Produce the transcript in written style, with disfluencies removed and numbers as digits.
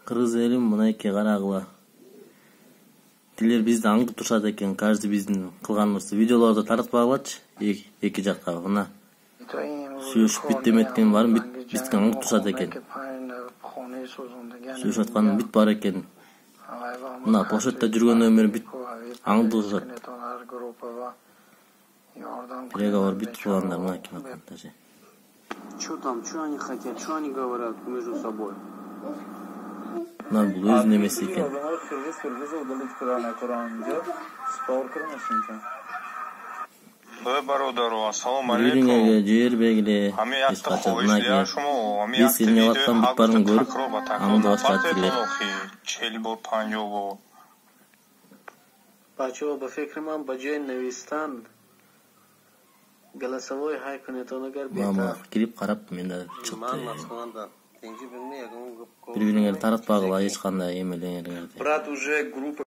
Кыргыз элим мынайки карагыла. Тилер бизди аңдып турушат экен, каждый биздин кылганыбызды видеолорду таратпагылачы эки жакка. Мына сүйлөшүп бүт деметкен барын бизди аңдып турушат экен. Сүйлөшүп аткан бүт бар экен. Мына площадьта жүргөндөн бери бүт аңдышат. Переговор бүт кылгандар мына киноконтаже. Что там, что они хотят, что они говорят между собой? Lan bu öz nemesi ekan. Birine жер белгиле. Biz ilmi vattan bitbarını görüp anıda başlatırlar. بچه ها به فکر من با جای نویستن گلسوای های کنید اون اگر Mama girip karap mende çıktı. Birbirine taratpagıla hiç kандай emeleringерди. Брат, уже группа